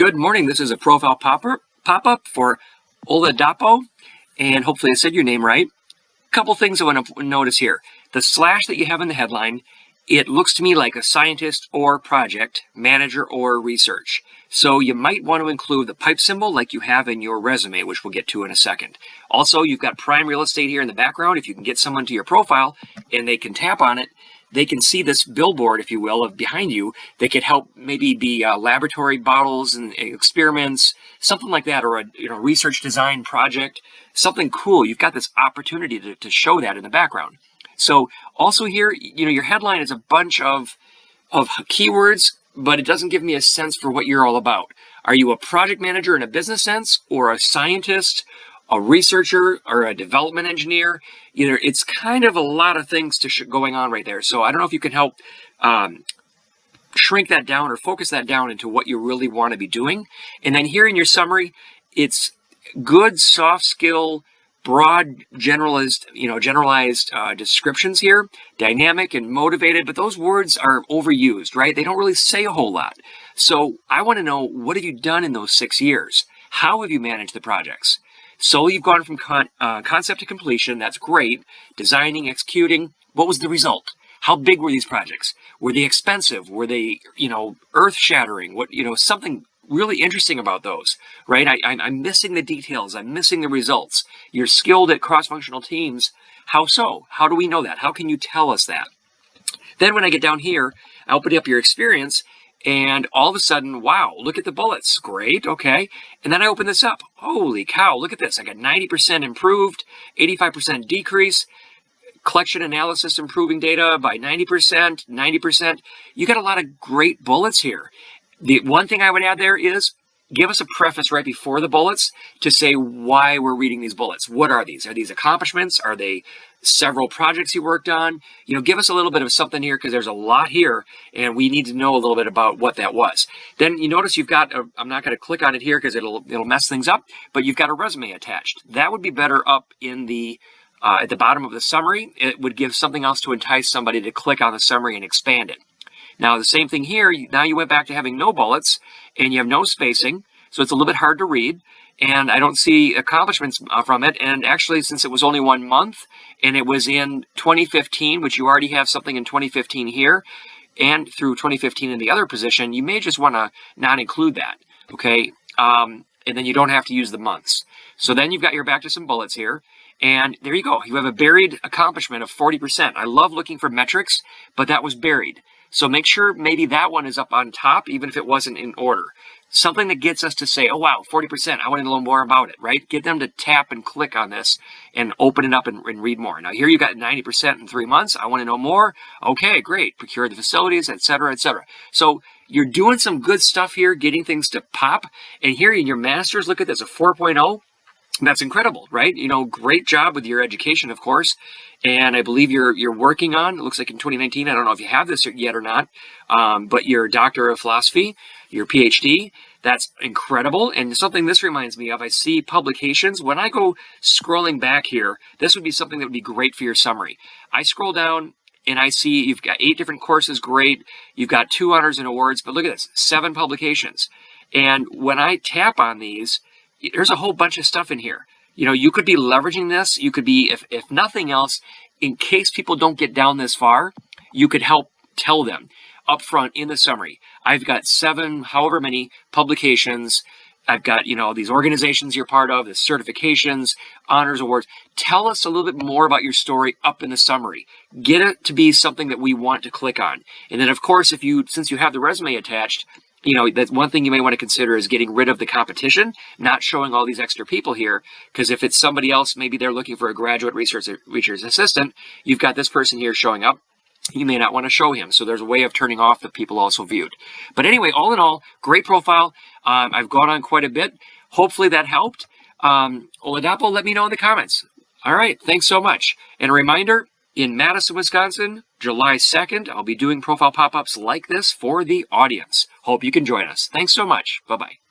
Good morning. This is a profile pop-up for Oladapo, and hopefully I said your name right. Couple things I want to notice here. The slash that you have in the headline, it looks to me like a scientist or project manager or research. So you might want to include the pipe symbol like you have in your resume, which we'll get to in a second. Also, you've got prime real estate here in the background. If you can get someone to your profile and they can tap on it, they can see this billboard, if you will, of behind you. They could help maybe be laboratory bottles and experiments, something like that, or a research design project, something cool. You've got this opportunity to show that in the background. So also here, your headline is a bunch of keywords, but it doesn't give me a sense for what you're all about. Are you a project manager in a business sense, or a scientist, a researcher, or a development engineer? It's kind of a lot of things going on right there. So I don't know if you can help shrink that down or focus that down into what you really want to be doing. And then here in your summary, it's good soft skill, broad generalized descriptions here, dynamic and motivated, but those words are overused, right? They don't really say a whole lot. So I want to know, what have you done in those 6 years? How have you managed the projects? So you've gone from concept to completion. That's great. Designing, executing. What was the result? How big were these projects? Were they expensive? Were they, earth-shattering? Something really interesting about those, right? I'm missing the details. I'm missing the results. You're skilled at cross-functional teams. How so? How do we know that? How can you tell us that? Then when I get down here, I open up your experience, and all of a sudden, wow, look at the bullets. Great, okay. And then I open this up. Holy cow, look at this. I got 90% improved, 85% decrease, collection analysis improving data by 90%, 90%. You got a lot of great bullets here. The one thing I would add there is give us a preface right before the bullets to say why we're reading these bullets. What are these? Are these accomplishments? Are they several projects you worked on? Give us a little bit of something here, because there's a lot here and we need to know a little bit about what that was. Then you notice you've got, I'm not going to click on it here because it'll mess things up, but you've got a resume attached. That would be better up in the at the bottom of the summary. It would give something else to entice somebody to click on the summary and expand it. Now, the same thing here. Now you went back to having no bullets and you have no spacing, so it's a little bit hard to read. And I don't see accomplishments from it. And actually, since it was only 1 month and it was in 2015, which you already have something in 2015 here, and through 2015 in the other position, you may just want to not include that, okay? And then you don't have to use the months. So then you've got back to some bullets here. And there you go. You have a buried accomplishment of 40%. I love looking for metrics, but that was buried. So make sure maybe that one is up on top, even if it wasn't in order. Something that gets us to say, oh, wow, 40%. I want to know more about it, right? Get them to tap and click on this and open it up and read more. Now, here you got 90% in 3 months. I want to know more. Okay, great. Procure the facilities, et cetera, et cetera. So you're doing some good stuff here, getting things to pop. And here in your master's, look at this, a 4.0. That's incredible, right? Great job with your education, of course. And I believe you're working on, it looks like in 2019, I don't know if you have this yet or not, but your Doctor of Philosophy, your PhD, that's incredible. And something this reminds me of, I see publications. When I go scrolling back here, this would be something that would be great for your summary. I scroll down and I see you've got 8 different courses, great. You've got 2 honors and awards, but look at this, 7 publications. And when I tap on these, there's a whole bunch of stuff in here. You could be leveraging this. You could be, if nothing else, in case people don't get down this far, you could help tell them up front in the summary. I've got 7, however many publications. I've got, these organizations you're part of, the certifications, honors, awards. Tell us a little bit more about your story up in the summary. Get it to be something that we want to click on. And then, of course, since you have the resume attached, that's one thing you may want to consider is getting rid of the competition, not showing all these extra people here, because if it's somebody else, maybe they're looking for a graduate research assistant, you've got this person here showing up. You may not want to show him. So there's a way of turning off the people also viewed. But anyway, all in all, great profile. I've gone on quite a bit. Hopefully that helped. Oladapo, let me know in the comments. All right, thanks so much. And a reminder, in Madison, Wisconsin, July 2nd, I'll be doing profile pop-ups like this for the audience. Hope you can join us. Thanks so much. Bye-bye.